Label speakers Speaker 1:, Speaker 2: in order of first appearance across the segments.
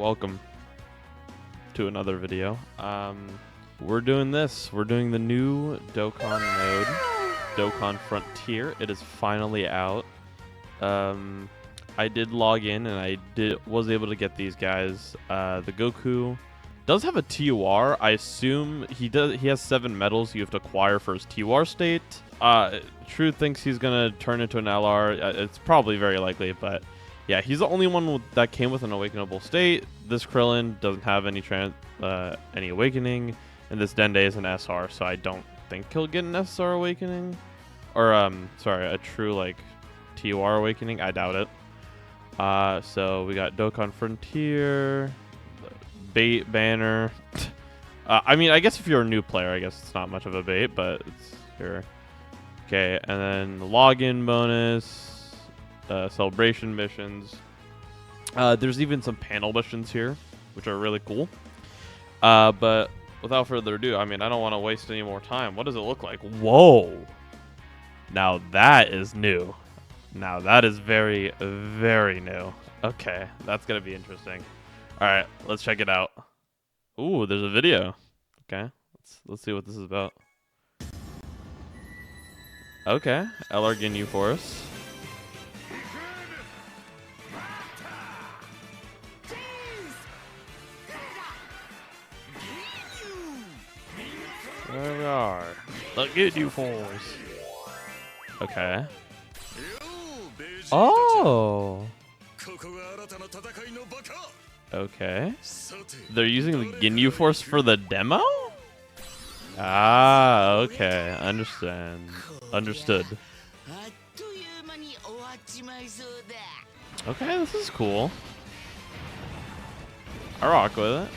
Speaker 1: welcome to another video. We're doing this. We're doing the new Dokkan mode, Dokkan Frontier. It is finally out. I did log in and I was able to get these guys. The Goku does have a TUR. I assume he has 7 medals you have to acquire for his TUR state. True thinks he's gonna turn into an LR. It's probably very likely, but yeah, he's the only one that came with an awakenable state. This Krillin doesn't have any awakening, and this Dende is an SR, so I don't think he'll get an SR awakening, or sorry, a true like TUR awakening. I doubt it. So we got Dokkan Frontier, bait banner. I mean, I guess if you're a new player, I guess it's not much of a bait, but it's your okay. And then the login bonus. Celebration missions. There's even some panel missions here, which are really cool. But without further ado, I mean, I don't want to waste any more time. What does it look like? Whoa! Now that is new. Now that is very, very new. Okay, that's gonna be interesting. All right, let's check it out. Ooh, there's a video. Okay, let's see what this is about. Okay, LR Ginyu Force. There we are. Look at you, Force. Okay. Oh. Okay. They're using the Ginyu Force for the demo? Ah, okay. Understood. Okay, this is cool. I rock with it.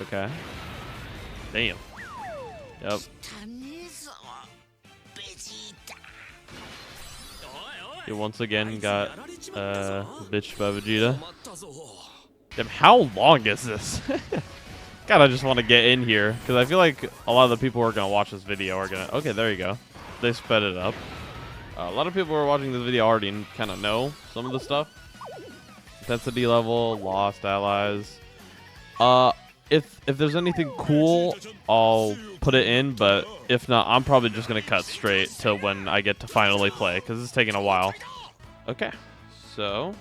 Speaker 1: Okay. Damn. Yep. He once again got bitched by Vegeta. Damn, how long is this? God, I just want to get in here because I feel like a lot of the people who are gonna watch this video are gonna. Okay, there you go. They sped it up. A lot of people who are watching this video already kind of know some of the stuff. Intensity level, lost allies. If there's anything cool, I'll put it in, but if not, I'm probably just going to cut straight to when I get to finally play, because it's taking a while. Okay, so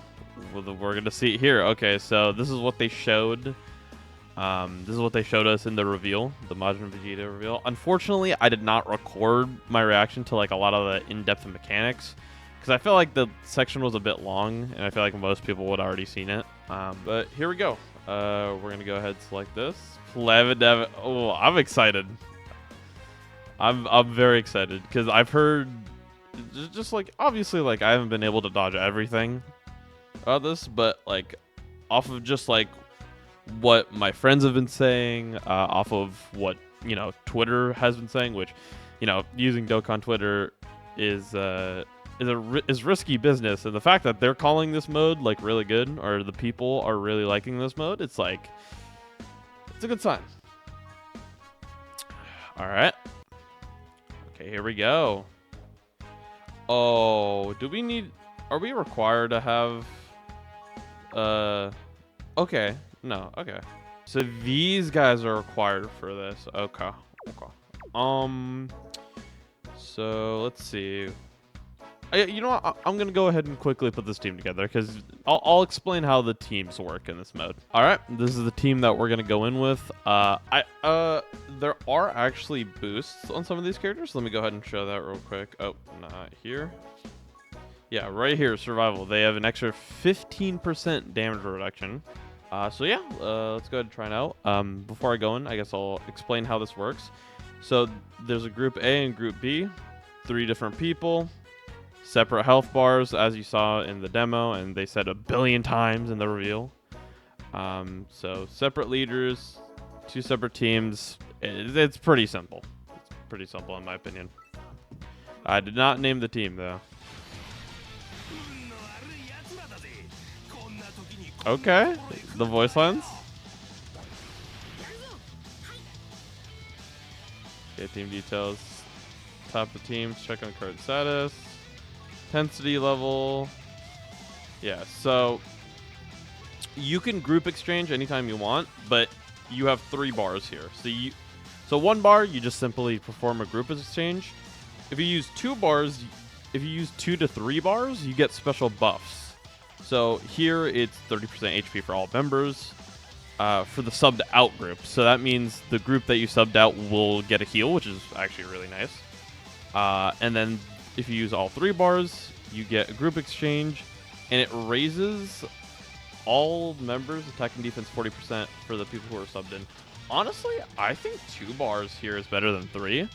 Speaker 1: we're going to see it here. Okay, so this is what they showed. This is what they showed us in the reveal, the Majin Vegeta reveal. Unfortunately, I did not record my reaction to like a lot of the in-depth mechanics, because I feel like the section was a bit long, and I feel like most people would already seen it. But here we go. We're gonna go ahead and select this. Oh, I'm excited. I'm very excited because I've heard just like obviously like I haven't been able to dodge everything about this, but like off of just like what my friends have been saying, off of what Twitter has been saying, which using Dokkan Twitter is risky business, and the fact that they're calling this mode like really good, or the people are really liking this mode, it's like it's a good sign. All right. Okay, here we go. Oh, are we required to have okay. No, okay. So these guys are required for this. Okay. So let's see. You know what? I'm going to go ahead and quickly put this team together because I'll explain how the teams work in this mode. All right, this is the team that we're going to go in with. There are actually boosts on some of these characters. Let me go ahead and show that real quick. Oh, not here. Yeah, right here, survival. They have an extra 15% damage reduction. So yeah, let's go ahead and try it out. Before I go in, I guess I'll explain how this works. So there's a group A and group B, 3 different people. Separate health bars, as you saw in the demo, and they said 1 billion times in the reveal. So separate leaders, 2 separate teams. It's pretty simple. It's pretty simple in my opinion. I did not name the team though. Okay, the voice lines. Okay, team details. Top of teams, check on card status. Intensity level. Yeah, so you can group exchange anytime you want, but you have 3 bars here. So 1 bar, you just simply perform a group exchange. If you use 2 bars, if you use 2 to 3 bars, you get special buffs. So here it's 30% HP for all members for the subbed out group. So that means the group that you subbed out will get a heal, which is actually really nice. And then if you use all 3 bars, you get a group exchange, and it raises all members attack and defense 40% for the people who are subbed in. Honestly, I think 2 bars here is better than 3.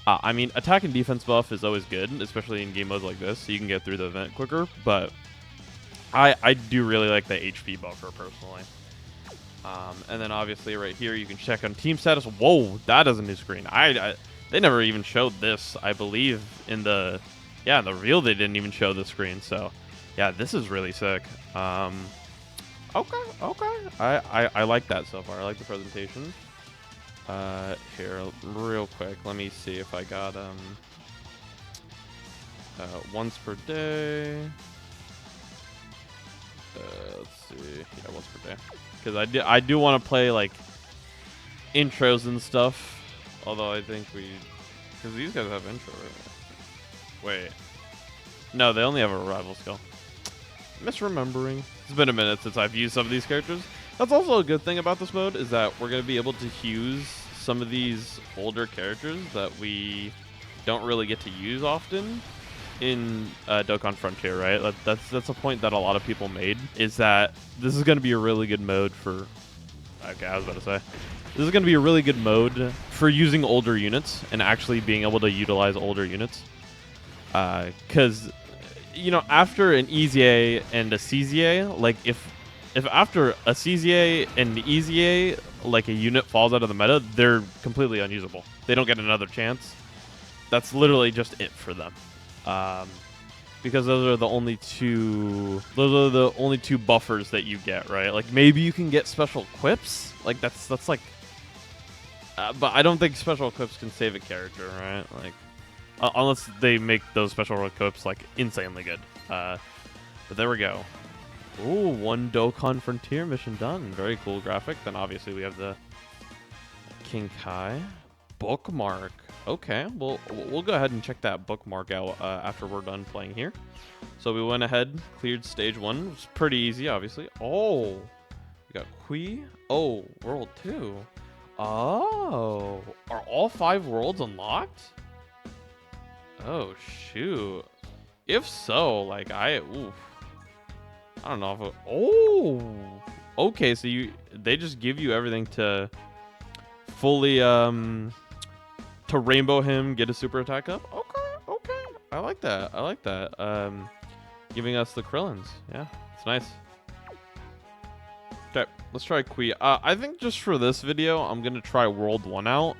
Speaker 1: I mean, attack and defense buff is always good, especially in game modes like this, so you can get through the event quicker, but I do really like the HP buffer, personally. And then obviously right here, you can check on team status. Whoa, that is a new screen. They never even showed this, I believe, in the reel they didn't even show the screen, so yeah, this is really sick. Okay. I like that so far. I like the presentation. Here, real quick, let me see if I got once per day. Let's see. Yeah, once per day. Because I do want to play like intros and stuff. Although I think because these guys have intro, right? Wait. No, they only have a rival skill. Misremembering. It's been a minute since I've used some of these characters. That's also a good thing about this mode, is that we're going to be able to use some of these older characters that we don't really get to use often in Dokkan Frontier, right? That's a point that a lot of people made, is that this is going to be a really good mode for... Okay, I was about to say. This is going to be a really good mode for using older units and actually being able to utilize older units. Because... you know, after an EZA and a CZA, like if after a CZA and an EZA, like a unit falls out of the meta, they're completely unusable. They don't get another chance. That's literally just it for them. Because those are the only two buffers that you get, right? Like maybe you can get special equips. Like that's like but I don't think special equips can save a character, right? Like unless they make those special equips like insanely good. But there we go. Ooh, 1 Dokkan Frontier mission done. Very cool graphic. Then obviously we have the King Kai bookmark. Okay, well we'll go ahead and check that bookmark out after we're done playing here. So we went ahead, cleared stage 1. It was pretty easy, obviously. Oh, we got Kui. Oh, world 2. Oh, are all 5 worlds unlocked? Oh, shoot. If so, like, I don't know if okay, so they just give you everything to fully, to rainbow him, get a super attack up? Okay. I like that. Giving us the Krillins. Yeah, it's nice. Okay, let's try Kui. I think just for this video, I'm going to try World 1 out.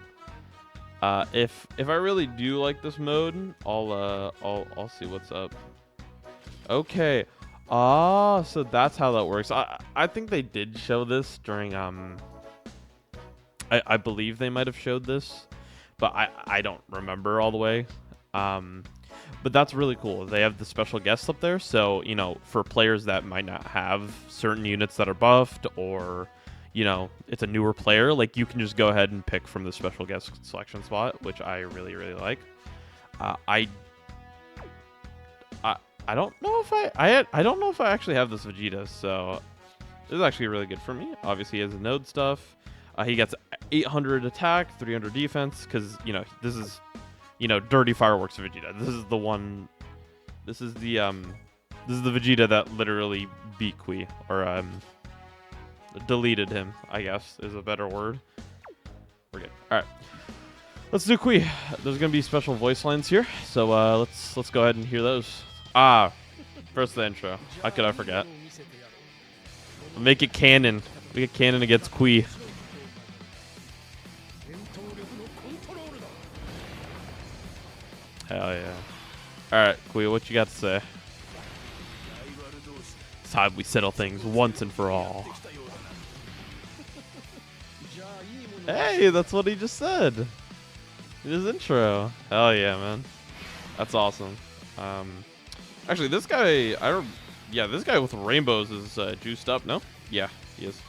Speaker 1: If I really do like this mode, I'll see what's up. Okay. So that's how that works. I think they did show this during I believe they might have showed this, but I don't remember all the way. But that's really cool. They have the special guests up there, so you know, for players that might not have certain units that are buffed, or you know, it's a newer player, like you can just go ahead and pick from the special guest selection spot, which I really like. I don't know if I don't know if I actually have this Vegeta, so this is actually really good for me. Obviously, he has the node stuff. He gets 800 attack, 300 defense, because you know this is, you know, dirty fireworks Vegeta. This is the one. This is the Vegeta that literally beat Kui, or deleted him, I guess is a better word. We're good. All right, let's do Kui. There's gonna be special voice lines here, so let's go ahead and hear those. First the intro. How could I forget? Make it canon. Make it canon against Kui. Hell yeah. Alright, Kui, what you got to say? It's time we settle things once and for all. Hey, that's what he just said in his intro. Hell yeah, man. That's awesome. Actually, this guy, I don't. Yeah, this guy with rainbows is juiced up. No? Yeah, he is.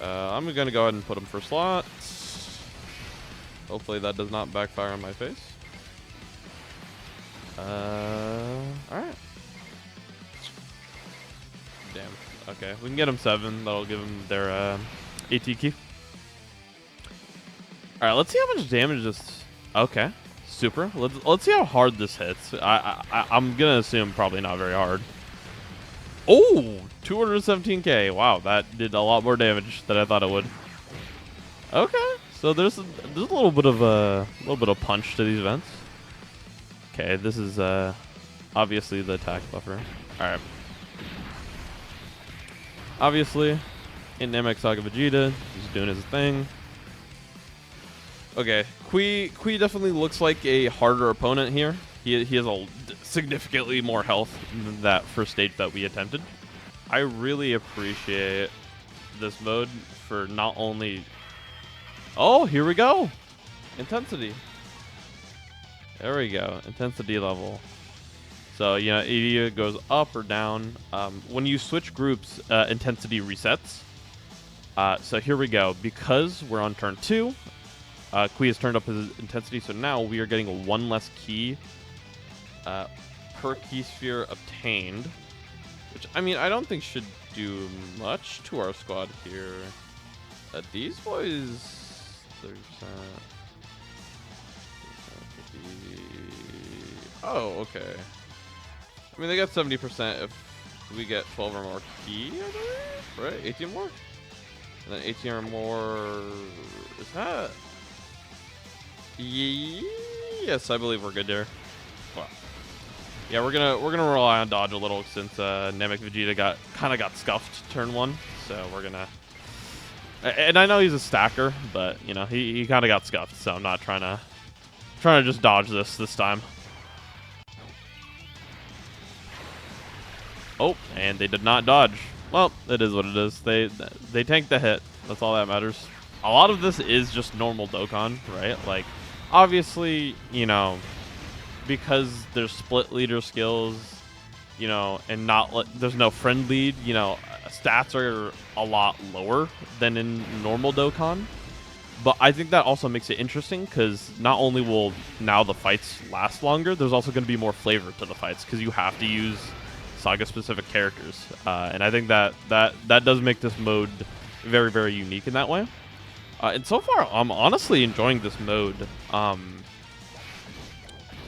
Speaker 1: I'm gonna go ahead and put him for slot. Hopefully that does not backfire on my face. Alright. Damn. Okay, we can get him 7. That'll give him their AT key. Alright, let's see how much damage this. Okay, super. Let's see how hard this hits. I'm gonna assume probably not very hard. Oh, 217k. Wow, that did a lot more damage than I thought it would. Okay, so there's a little bit of punch to these events. Okay, this is obviously the attack buffer. All right. Obviously, in Namek Saga Vegeta, he's doing his thing. Okay, Kui definitely looks like a harder opponent here. He has a significantly more health than that first stage that we attempted. I really appreciate this mode for not only... Oh, here we go. Intensity. There we go. Intensity level. So, you know, it either goes up or down. When you switch groups, intensity resets. So here we go. Because we're on turn 2, Kui has turned up his intensity, so now we are getting 1 less key per key sphere obtained. Which, I mean, I don't think should do much to our squad here. These boys... 30%... Oh, okay. I mean, they got 70% if we get 12 or more key, I believe? Right? 18 more? And then 18 or more... Is that... Yes, I believe we're good there. Well, yeah, we're gonna rely on dodge a little since Namek Vegeta kind of got scuffed turn 1, so we're gonna. And I know he's a stacker, but you know he kind of got scuffed, so I'm not trying to just dodge this time. Oh, and they did not dodge. Well, it is what it is. They tanked the hit. That's all that matters. A lot of this is just normal Dokkan, right? Like, obviously, you know, because there's split leader skills, you know, and there's no friend lead, you know, stats are a lot lower than in normal Dokkan. But I think that also makes it interesting because not only will now the fights last longer, there's also going to be more flavor to the fights because you have to use Saga-specific characters. And I think that does make this mode very, very unique in that way. And so far, I'm honestly enjoying this mode.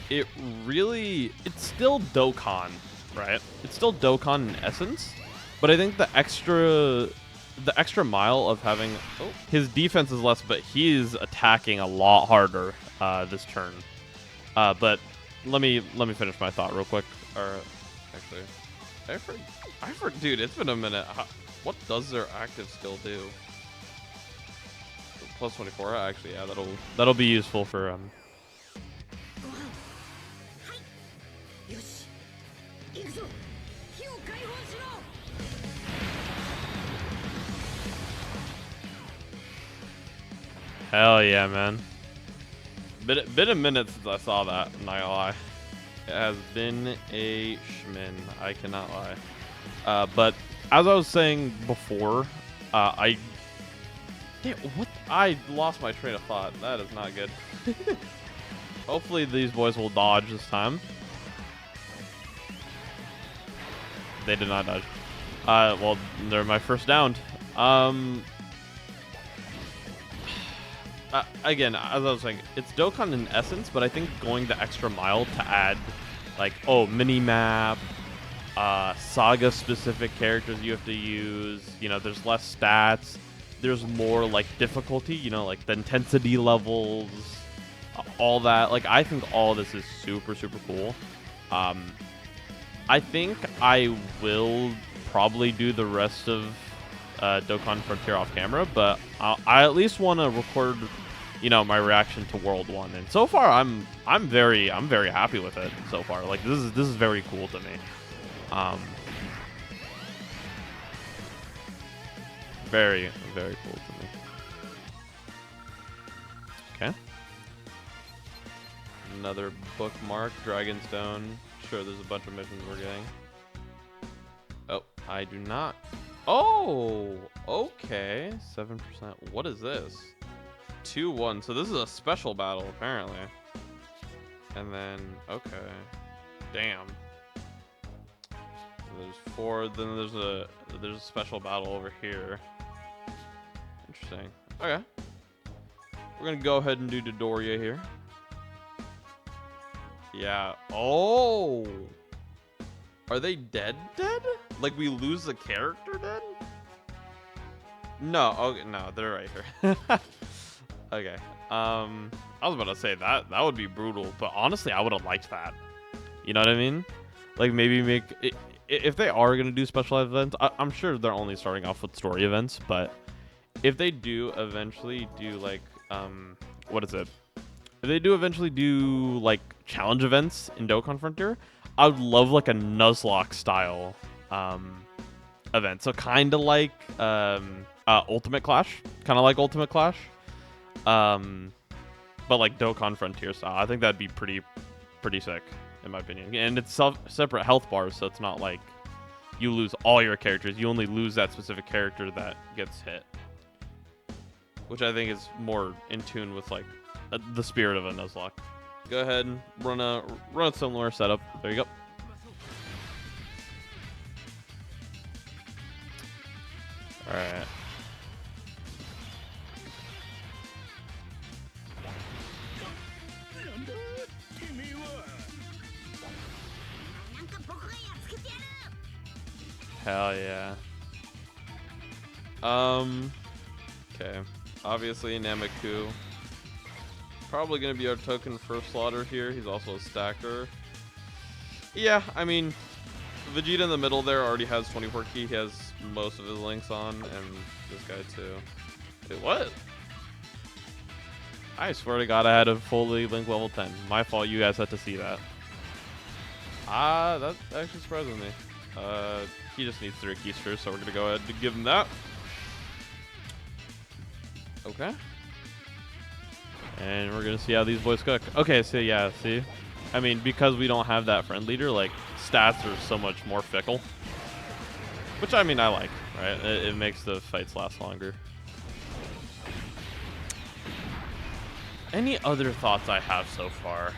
Speaker 1: It's still Dokkan, right? It's still Dokkan in essence, but I think the extra mile of having his defense is less, but he's attacking a lot harder this turn. But let me finish my thought real quick. Or actually, I forgot, dude, it's been a minute. What does their active skill do? Plus 24. Actually, yeah, that'll be useful for Hell yeah, man. Been a minute since I saw that, I'm not gonna lie. It has been a schmin, I cannot lie. But as I was saying before, I lost my train of thought. That is not good. Hopefully these boys will dodge this time. They did not dodge. Well, they're my first downed. Again, as I was saying, it's Dokkan in essence, but I think going the extra mile to add, like, mini-map, Saga-specific characters you have to use, you know, there's less stats, there's more, like, difficulty, you know, like, the intensity levels, all that. Like, I think all of this is super, super cool. I think I will probably do the rest of Dokkan Frontier off camera, but I at least want to record, you know, my reaction to World 1. And so far, I'm very happy with it so far. Like, this is very cool to me. Very, very cool to me. Okay. Another bookmark, Dragonstone. Sure, there's a bunch of missions we're getting. Oh, I do not. Oh, okay. 7%. What is this? 2-1. So this is a special battle, apparently. And then, okay. Damn. There's 4. Then there's a special battle over here. Interesting. Okay. We're gonna go ahead and do Dodoria here. Yeah. Oh. Are they dead? Like we lose the character dead? No. Okay. No, they're right here. Okay. I was about to say that would be brutal, but honestly, I would have liked that. You know what I mean? Like maybe make it, if they are gonna do special events. I'm sure they're only starting off with story events, but if they do eventually do like what is it? If they do eventually do like challenge events in Dokkan Frontier, I would love like a Nuzlocke style event. So kind of like Ultimate Clash, but like Dokkan Frontier style. I think that'd be pretty sick in my opinion. And it's separate health bars, so it's not like you lose all your characters. You only lose that specific character that gets hit, which I think is more in tune with like the spirit of a Nuzlocke. Go ahead and run a similar setup. There you go. All right. Hell yeah. Okay. Obviously Nameku. Probably gonna be our token first slaughter here. He's also a stacker. Yeah, I mean, Vegeta in the middle there already has 24 key. He has most of his links on, and this guy too. Wait, what? I swear to God, I had a fully link level 10. My fault. You guys had to see that. That actually surprises me. He just needs 3 keys first, so we're gonna go ahead and give him that. Okay. And we're gonna see how these boys cook. Okay, so yeah, see? I mean, because we don't have that friend leader, like, stats are so much more fickle. Which, I mean, I like, right? It makes the fights last longer. Any other thoughts I have so far?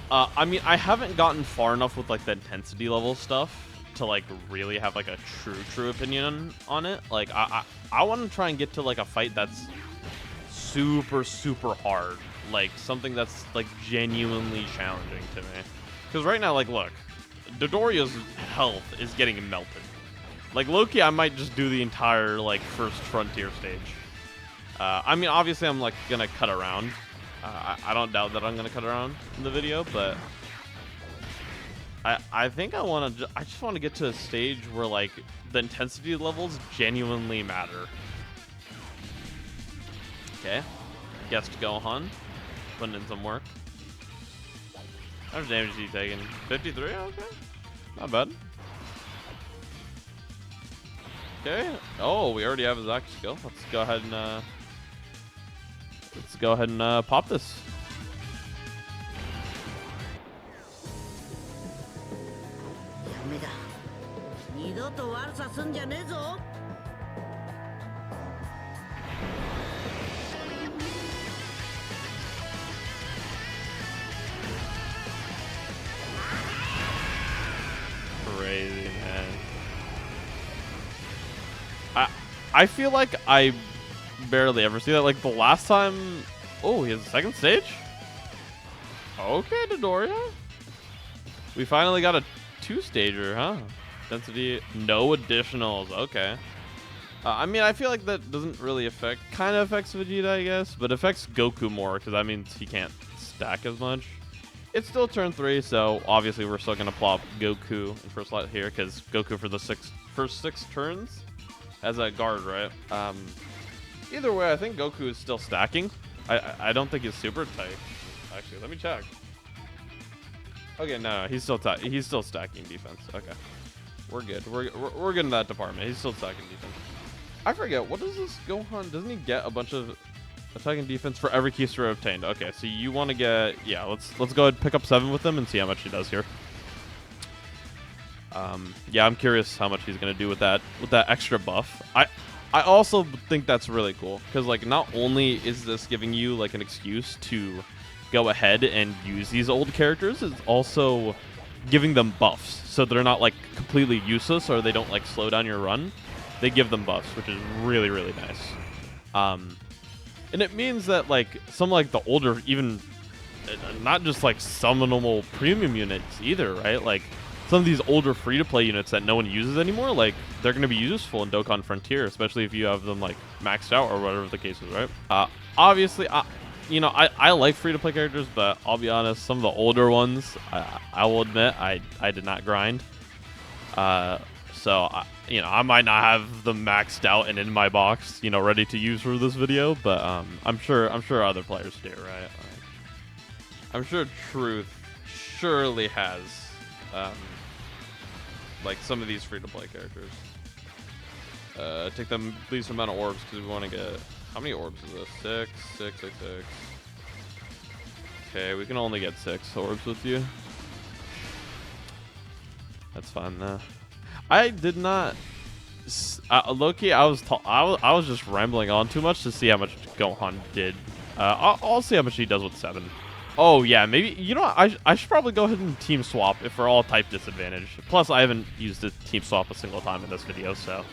Speaker 1: I mean, I haven't gotten far enough with, like, the intensity level stuff to, like, really have, like, a true opinion on it. Like, I want to try and get to, like, a fight that's super hard, like something that's like genuinely challenging to me, because right now, like, look, Dodoria's health is getting melted. Like Loki, I might just do the entire like first frontier stage. I mean, obviously I'm like gonna cut around. I don't doubt that I'm gonna cut around in the video, but I think I just want to get to a stage where like the intensity levels genuinely matter. Okay, guest Gohan, putting in some work. How much damage is he taking? 53? Okay, not bad. Okay. Oh, we already have his active skill. Let's go ahead and pop this. Crazy, man. I feel like I barely ever see that. Like the last time, oh, he has a second stage? Okay, Dodoria. We finally got a 2-stager, huh? Density, no additionals. Okay. I mean, I feel like that doesn't really kind of affects Vegeta, I guess, but affects Goku more because that means he can't stack as much. It's still turn 3, so obviously we're still gonna plop Goku in first slot here because Goku for the first 6 turns as a guard, right? Either way, I think Goku is still stacking. I don't think he's super tight. Actually, let me check. Okay, no, he's still stacking defense. Okay, we're good. We're good in that department. He's still stacking defense. I forget, what does this Gohan? Doesn't he get a bunch of Attack and defense for every keister obtained. Okay, so you want to get... Yeah, let's go ahead and pick up 7 with him and see how much he does here. Yeah, I'm curious how much he's going to do with that extra buff. I also think that's really cool because, like, not only is this giving you, like, an excuse to go ahead and use these old characters, it's also giving them buffs so they're not, like, completely useless or they don't, like, slow down your run. They give them buffs, which is really, really nice. And it means that, like, some, like, the older, even not just, like, summonable premium units either, right? Like, some of these older free-to-play units that no one uses anymore, like, they're going to be useful in Dokkan Frontier, especially if you have them, like, maxed out or whatever the case is, right? Obviously, you know, I like free-to-play characters, but I'll be honest, some of the older ones, I will admit, I did not grind. So, you know, I might not have them maxed out and in my box, you know, ready to use for this video, but I'm sure other players do, right? I'm sure Truth surely has, like, some of these free-to-play characters. Take the least amount of orbs because we want to get... How many orbs is this? 6, 6, 6, 6. Okay, we can only get 6 orbs with you. That's fine, though. I did not... Loki, I was just rambling on too much to see how much Gohan did. I'll see how much he does with 7. Oh, yeah, maybe... You know what? I should probably go ahead and team swap if we're all type disadvantage. Plus, I haven't used the team swap a single time in this video, so...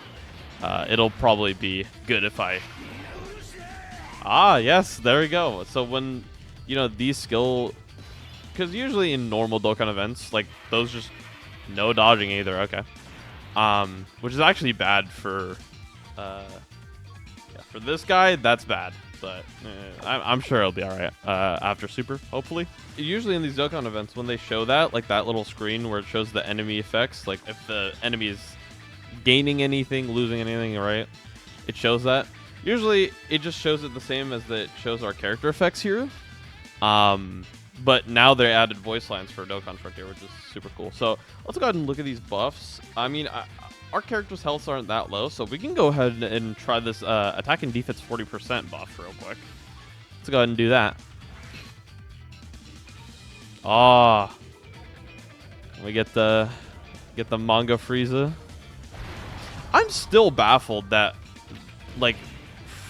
Speaker 1: it'll probably be good if I... Ah, yes, there we go. So when, you know, these skill... Because usually in normal Dokkan events, like, those just... No dodging either, okay. Which is actually bad for... yeah, for this guy, that's bad. But I'm sure it'll be alright after Super, hopefully. Usually in these Dokkan events, when they show that, like that little screen where it shows the enemy effects, like if the enemy is gaining anything, losing anything, right? It shows that. Usually, it just shows it the same as it shows our character effects here. But now they added voice lines for Dokkan Frontier, which is super cool. So let's go ahead and look at these buffs. I mean, our characters' healths aren't that low, so we can go ahead and try this attack and defense 40% buff real quick. Let's go ahead and do that. Ah, we get the manga Frieza. I'm still baffled that, like,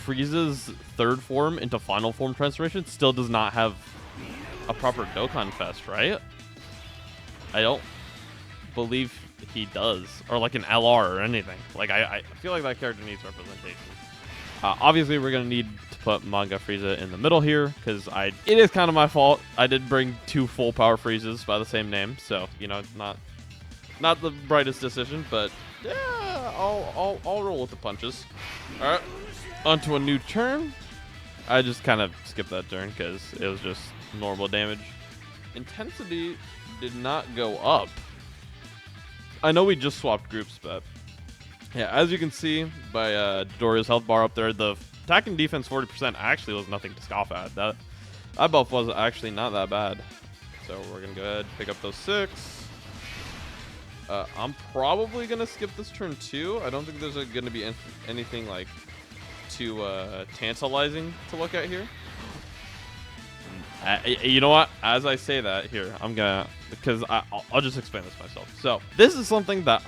Speaker 1: Frieza's third form into final form transformation still does not have a proper Dokkan Fest, right? I don't believe he does, or like an LR or anything. Like, I feel like that character needs representation. Obviously, we're gonna need to put manga Frieza in the middle here because it is kind of my fault. I did bring 2 full power Friezas by the same name, so you know, not the brightest decision, but yeah, I'll roll with the punches. All right, onto a new turn. I just kind of skipped that turn because it was just normal damage. Intensity did not go up. I know we just swapped groups, but yeah, as you can see by Doria's health bar up there, the attack and defense 40% actually was nothing to scoff at. That buff was actually not that bad. So we're gonna go ahead and pick up those 6. I'm probably gonna skip this turn too. I don't think there's gonna be anything like too tantalizing to look at here. You know what? As I say that here, I'm gonna, because I'll just explain this myself. So this is something that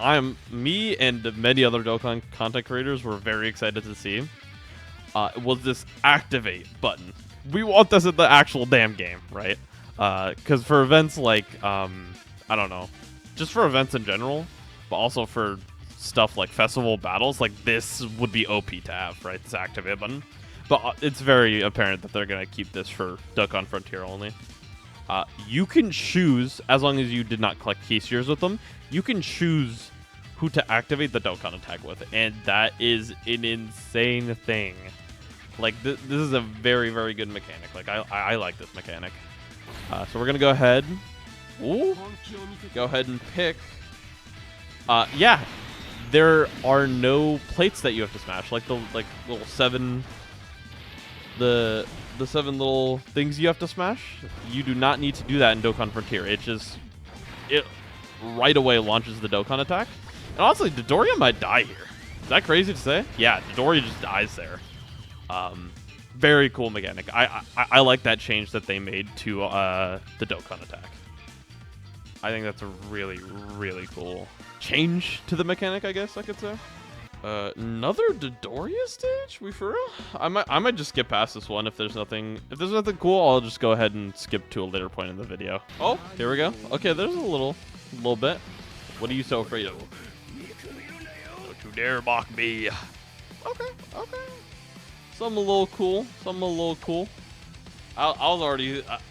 Speaker 1: me and many other Dokkan content creators were very excited to see. Was this activate button? We want this in the actual damn game, right? Because for events like I don't know, just for events in general, but also for stuff like festival battles, like this would be OP to have, right? This activate button. But it's very apparent that they're going to keep this for Dokkan Frontier only. You can choose, as long as you did not collect keisteers with them, you can choose who to activate the Dokkan attack with. And that is an insane thing. Like, this is a very, very good mechanic. Like, I like this mechanic. So we're going to go ahead. Ooh. Go ahead and pick. Yeah. There are no plates that you have to smash. Like, the little 7... The 7 little things you have to smash, you do not need to do that in Dokkan Frontier. It right away launches the Dokkan attack. And honestly, Dodoria might die here. Is that crazy to say? Yeah, Dodoria just dies there. Very cool mechanic. I like that change that they made to the Dokkan attack. I think that's a really, really cool change to the mechanic, I guess I could say. Another Dodoria stage? We for real? I might just skip past this one if there's nothing cool. I'll just go ahead and skip to a later point in the video. Oh, here we go. Okay, there's a little bit. What are you so afraid of? Don't you dare mock me. Okay. Something a little cool. I was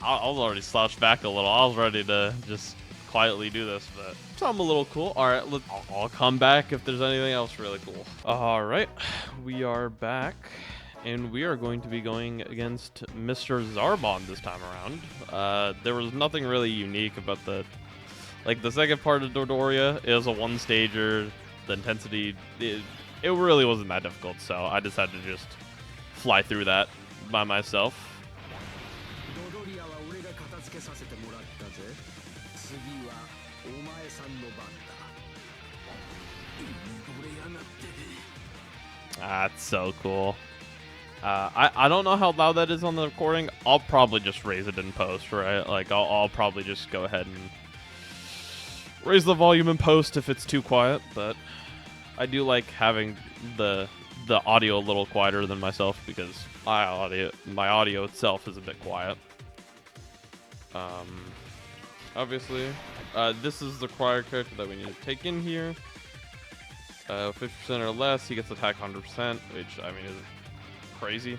Speaker 1: already slouched back a little. I was ready to just quietly do this, but something a little cool. All right, I'll come back if there's anything else really cool. All right, we are back, and we are going to be going against Mr. Zarbon this time around. There was nothing really unique about the second part of Dodoria. It was a one-stager. The intensity, it really wasn't that difficult, so I decided to just fly through that by myself. That's so cool. I don't know how loud that is on the recording. I'll probably just raise it in post, right? Like I'll probably just go ahead and raise the volume in post if it's too quiet, but I do like having the audio a little quieter than myself because my audio itself is a bit quiet. Obviously, this is the required character that we need to take in here. 50% or less, he gets attack 100%, which I mean is crazy.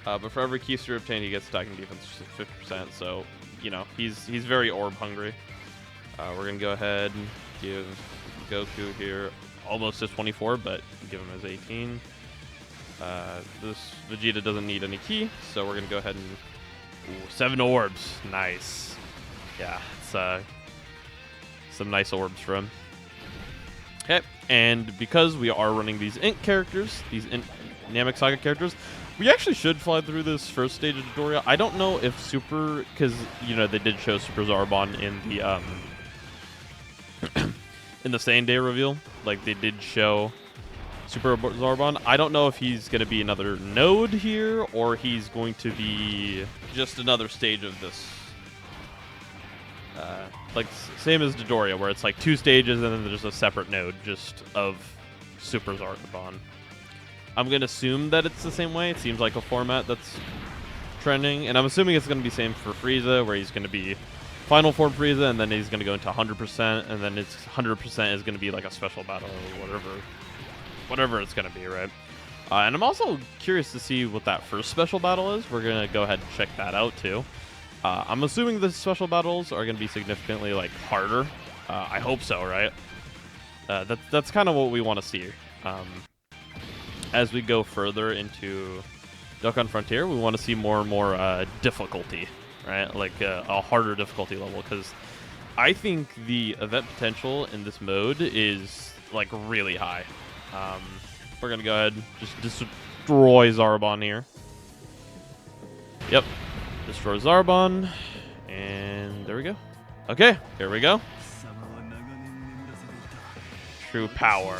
Speaker 1: But for every keister obtained, he gets attack and defense 50%. So you know he's very orb hungry. We're gonna go ahead and give Goku here almost his 24, but give him his 18. This Vegeta doesn't need any ki, so we're gonna go ahead and 7 orbs. Nice. Yeah, it's some nice orbs for him. Okay, and because we are running these Int characters, these Int Namek Saga characters, we actually should fly through this first stage of Dodoria. I don't know if Super, because you know they did show Super Zarbon in the in the same day reveal. Like they did show Super Zarbon. I don't know if he's going to be another node here or he's going to be just another stage of this. Like same as Dodoria, where it's like 2 stages and then there's a separate node just of Super Zarbon. I'm going to assume that it's the same way. It seems like a format that's trending, and I'm assuming it's going to be same for Frieza, where he's going to be Final Form Frieza, and then he's going to go into 100%, and then it's 100% is going to be like a special battle or whatever it's going to be, right? And I'm also curious to see what that first special battle is. We're going to go ahead and check that out too. I'm assuming the special battles are going to be significantly like harder. I hope so, right? That's kind of what we want to see. As we go further into Dokkan Frontier, we want to see more and more difficulty, right? Like a harder difficulty level, because I think the event potential in this mode is like really high. We're gonna go ahead and just destroy Zarbon here. Yep, destroy Zarbon, and there we go. Okay, here we go. True power.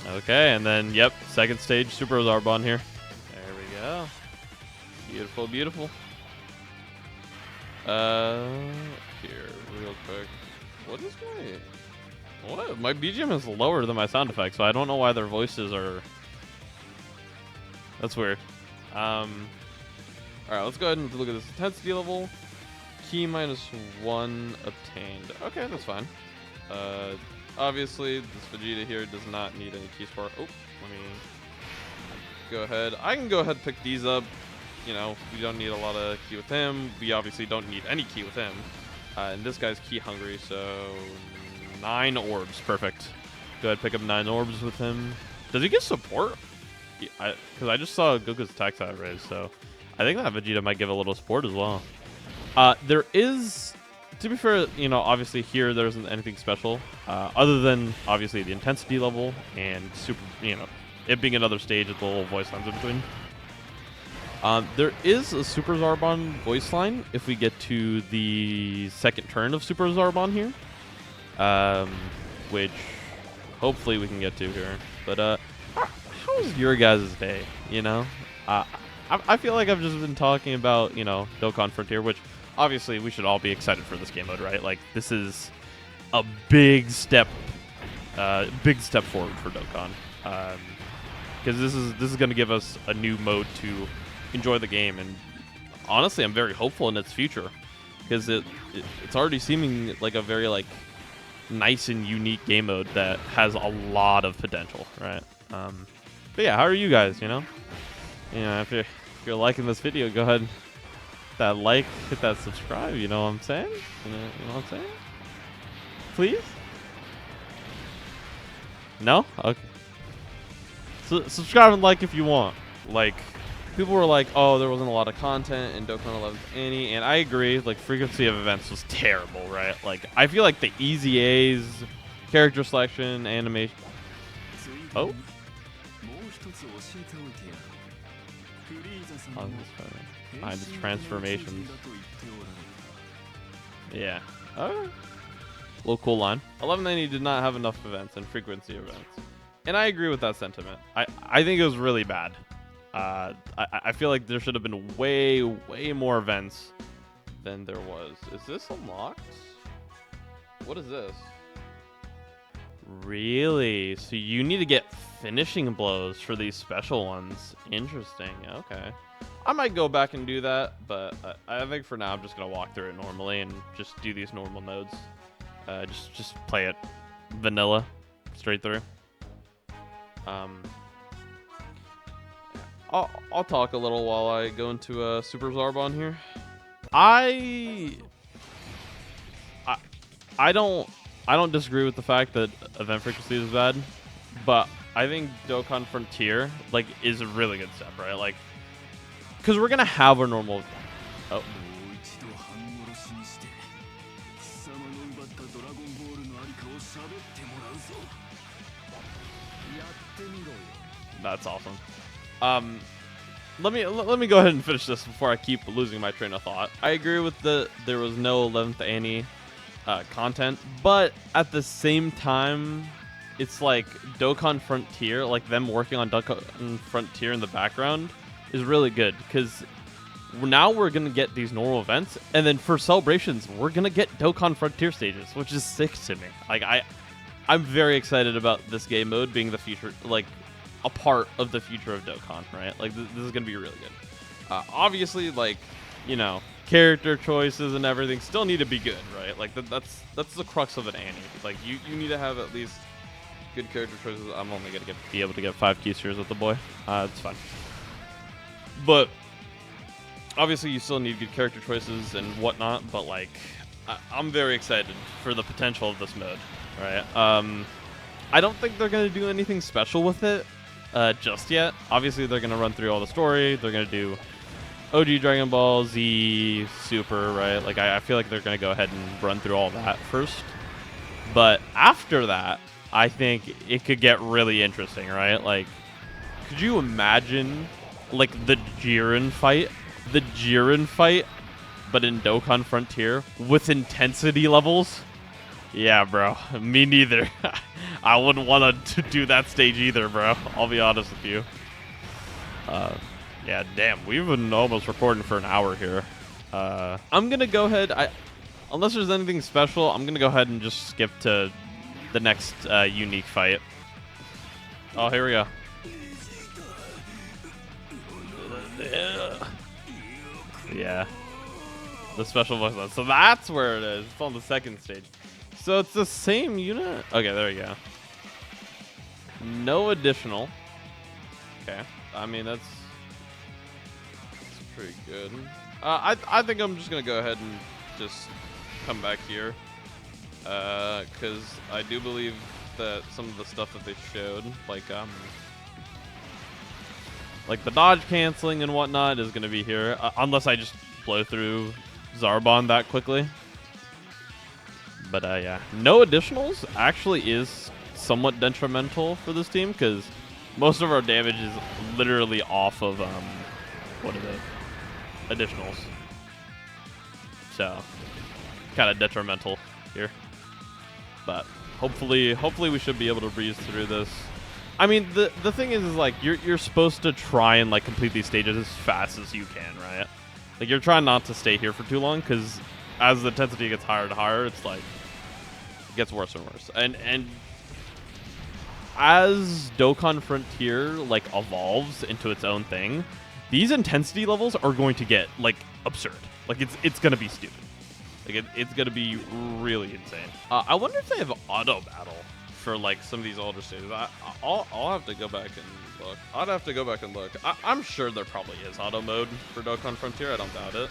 Speaker 1: Okay, and then, yep, second stage, Super Zarbon here. There we go. Beautiful, beautiful. Here, real quick. What is what? My BGM is lower than my sound effects, so I don't know why their voices are... That's weird. Alright, let's go ahead and look at this intensity level. Key -1 obtained. Okay, that's fine. Obviously, this Vegeta here does not need any key support. Oh, let me go ahead. I can go ahead and pick these up. You know, we don't need a lot of key with him. We obviously don't need any key with him. And this guy's key hungry, so 9 orbs. Perfect. Go ahead, pick up 9 orbs with him. Does he get support? Because I just saw Goku's attack side raise, so I think that Vegeta might give a little support as well. There is... To be fair, you know, obviously here there isn't anything special, other than obviously the intensity level and super, you know, it being another stage with the little voice lines in between. There is a Super Zarbon voice line if we get to the second turn of Super Zarbon here, which hopefully we can get to here. But how's your guys' day? You know, I feel like I've just been talking about, you know, Dokkan Frontier, which obviously we should all be excited for this game mode, right? Like, this is a big step forward for Dokkan, because this is going to give us a new mode to enjoy the game, and honestly, I'm very hopeful in its future, because it's already seeming like a very like nice and unique game mode that has a lot of potential, right? But yeah, how are you guys? You know, if you're liking this video, go ahead, hit that like, hit that subscribe. You know what I'm saying? You know what I'm saying? Please. No? Okay. So subscribe and like if you want. Like, people were like, oh, there wasn't a lot of content in Dokkan 11th Annie, and I agree. Like, frequency of events was terrible, right? Like, I feel like the easy A's, character selection, animation. Oh. Behind his transformations. Yeah. Okay. Little cool line. 1190 did not have enough events and frequency events. And I agree with that sentiment. I think it was really bad. I feel like there should have been way more events than there was. Is this unlocked? What is this? Really? So you need to get finishing blows for these special ones. Interesting. Okay. I might go back and do that, but I think for now I'm just going to walk through it normally and just do these normal nodes. Just play it vanilla straight through. I'll talk a little while I go into Super Zarbon here. I don't disagree with the fact that event frequency is bad, but I think Dokkan Frontier like is a really good step, right? Like, because we're gonna have our normal. Oh. That's awesome. Let me go ahead and finish this before I keep losing my train of thought. I agree with there was no 11th Annie content, but at the same time, it's like Dokkan Frontier, like them working on Dokkan Frontier in the background is really good, because now we're gonna get these normal events, and then for celebrations we're gonna get Dokkan Frontier stages, which is sick to me. Like, I'm very excited about this game mode being the future, like a part of the future of Dokkan, right? Like, this is gonna be really good. Obviously, like, you know, character choices and everything still need to be good, right? Like, that's the crux of an Annie. Like, you need to have at least good character choices. I'm only gonna be able to get 5 Keyspheres with the boy. It's fine. But obviously, you still need good character choices and whatnot. But like, I'm very excited for the potential of this mode, right? I don't think they're gonna do anything special with it just yet. Obviously, they're gonna run through all the story. They're gonna do OG Dragon Ball Z Super, right? Like, I feel like they're gonna go ahead and run through all that first. But after that, I think it could get really interesting, right? Like, could you imagine like the Jiren fight, but in Dokkan Frontier with intensity levels? Yeah, bro. Me neither. I wouldn't want to do that stage either, bro. I'll be honest with you. Yeah, damn. We've been almost recording for an hour here. I'm gonna go ahead. Unless there's anything special, I'm gonna go ahead and just skip to the next unique fight. Oh, here we go. Yeah, the special voice line. So that's where it is. It's on the second stage. So it's the same unit. Okay, there we go. No additional. Okay, I mean that's pretty good. I think I'm just gonna go ahead and just come back here, because I do believe that some of the stuff that they showed, like the dodge canceling and whatnot, is gonna be here, unless I just blow through Zarbon that quickly. But yeah, no additionals actually is somewhat detrimental for this team, because most of our damage is literally off of what is it? Additionals. So, kind of detrimental here. But hopefully we should be able to breeze through this. I mean, the thing is like you're supposed to try and like complete these stages as fast as you can, right? Like you're trying not to stay here for too long, because as the intensity gets higher and higher, it's like it gets worse and worse. And as Dokkan Frontier like evolves into its own thing, these intensity levels are going to get like absurd. Like it's gonna be stupid. Like it's gonna be really insane. I wonder if they have auto battle for like some of these older stages. I'll have to go back and look. I'd have to go back and look. I'm sure there probably is auto mode for Dokkan Frontier. I don't doubt it.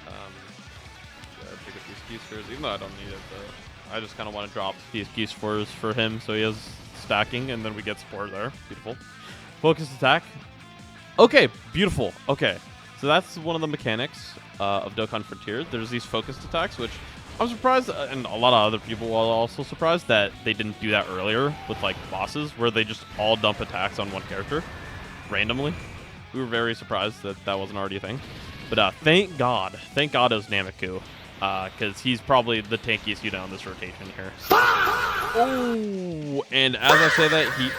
Speaker 1: Yeah, pick up these key spheres, even though I don't need it. But I just kind of want to drop these key spheres for him, so he has stacking, and then we get support there. Beautiful. Focus attack. Okay, beautiful. Okay, so that's one of the mechanics of Dokkan Frontier. There's these focused attacks, which I'm surprised, and a lot of other people were also surprised that they didn't do that earlier with like bosses, where they just all dump attacks on one character randomly. We were very surprised that that wasn't already a thing. But thank God it was Nameku, because he's probably the tankiest unit on this rotation here. So. Oh, and as I say that, he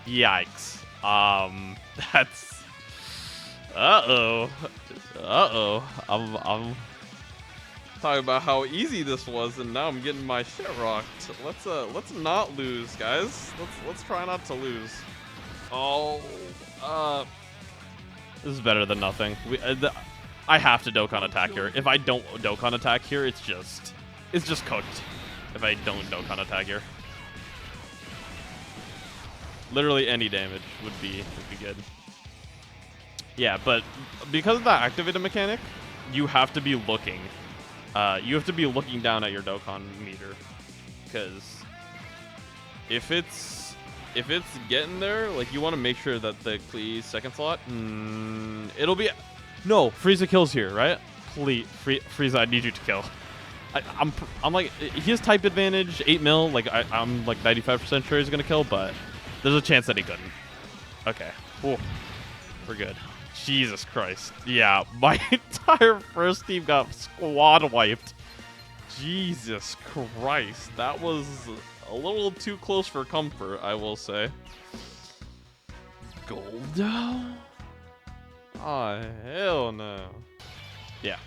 Speaker 1: yikes. That's I'm talking about how easy this was, and now I'm getting my shit rocked. Let's not lose, guys. Let's try not to lose. Oh, this is better than nothing. I have to Dokkan attack here. If I don't Dokkan attack here, it's just cooked. If I don't Dokkan attack here, literally any damage would be good. Yeah, but because of that activated mechanic, you have to be looking. You have to be looking down at your Dokkan meter, because if it's getting there, like you want to make sure that the Klee second slot, it'll be. No, Frieza kills here, right? Please, Frieza, I need you to kill. I'm like, he has type advantage, 8 mil. Like I'm like 95% sure he's gonna kill, but there's a chance that he couldn't. Okay, ooh, we're good. Jesus Christ, yeah, my entire first team got squad wiped. Jesus Christ, that was a little too close for comfort, I will say. Goldo? Oh, hell no. Yeah.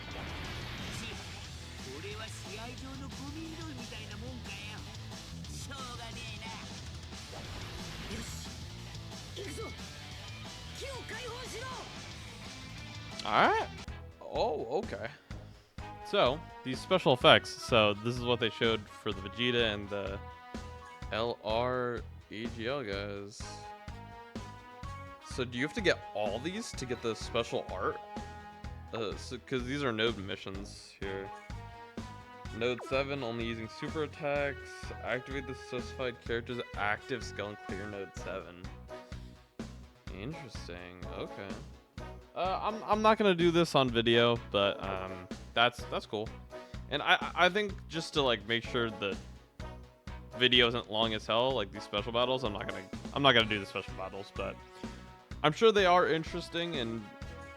Speaker 1: Alright. Oh, okay. So, these special effects. So, this is what they showed for the Vegeta and the LR AGL guys. So do you have to get all these to get the special art? Because these are node missions here. Node 7, only using super attacks. Activate the specified character's active skill and clear node 7. Interesting. Okay. I'm not gonna do this on video, but that's cool. And I think just to like make sure the video isn't long as hell, like these special battles, I'm not gonna do the special battles, but I'm sure they are interesting, and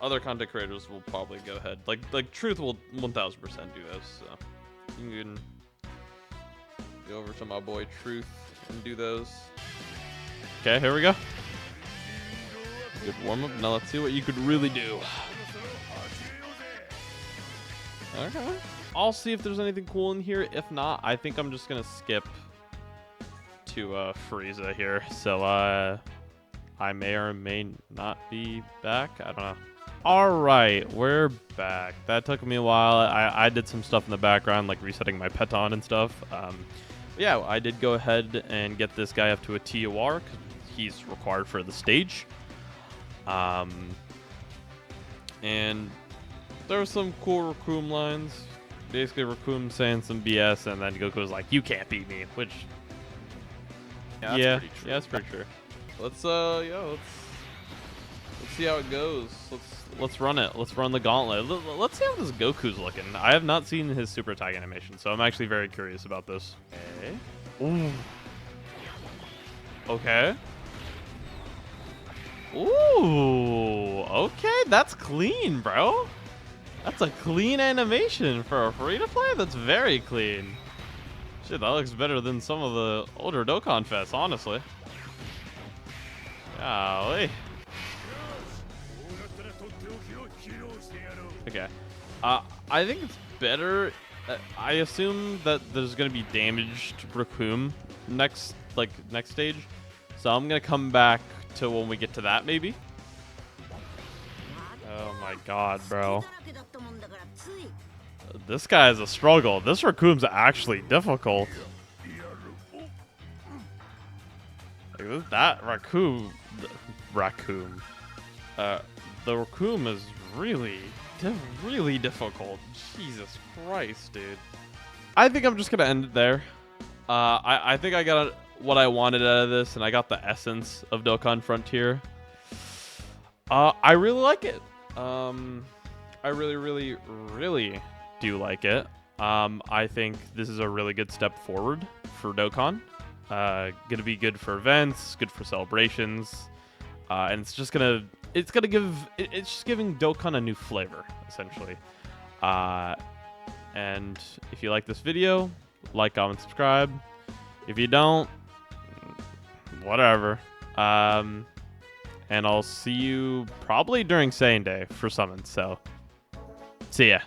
Speaker 1: other content creators will probably go ahead. Like Truth will 1000% do this, so you can go over to my boy Truth and do those. Okay, here we go. Good warm up. Now let's see what you could really do. Okay. I'll see if there's anything cool in here. If not, I think I'm just gonna skip to Frieza here. So I may or may not be back. I don't know. All right, we're back. That took me a while. I did some stuff in the background, like resetting my Peton and stuff. Yeah, I did go ahead and get this guy up to a TOR because he's required for the stage. And there were some cool Raccoon lines. Basically, Raccoon saying some BS, and then Goku was like, "You can't beat me," which,
Speaker 2: yeah, that's pretty true.
Speaker 1: Yeah, that's pretty true. Let's see how it goes. Let's run it. Let's run the gauntlet. Let's see how this Goku's looking. I have not seen his super attack animation, so I'm actually very curious about this. Okay. Ooh. Okay. Ooh. Okay, that's clean, bro. That's a clean animation for a free-to-play. That's very clean. Shit, that looks better than some of the older Dokkan Fests, honestly. Golly. Okay. I think it's better. I assume that there's gonna be damaged Raccoon next stage, so I'm gonna come back to when we get to that maybe. Oh my god, bro. This guy is a struggle. This Raccoon's actually difficult. Like, that Raccoon. The Raccoon is really difficult. Jesus Christ, dude. I think I'm just gonna end it there. I think I got what I wanted out of this, and I got the essence of Dokkan Frontier. I really like it. I really do like it. I think this is a really good step forward for Dokkan. Gonna be good for events, good for celebrations, and it's just giving Dokkan a new flavor, essentially. And if you like this video, like, comment, subscribe. If you don't, whatever. And I'll see you probably during Saiyan Day for summons. So, see ya.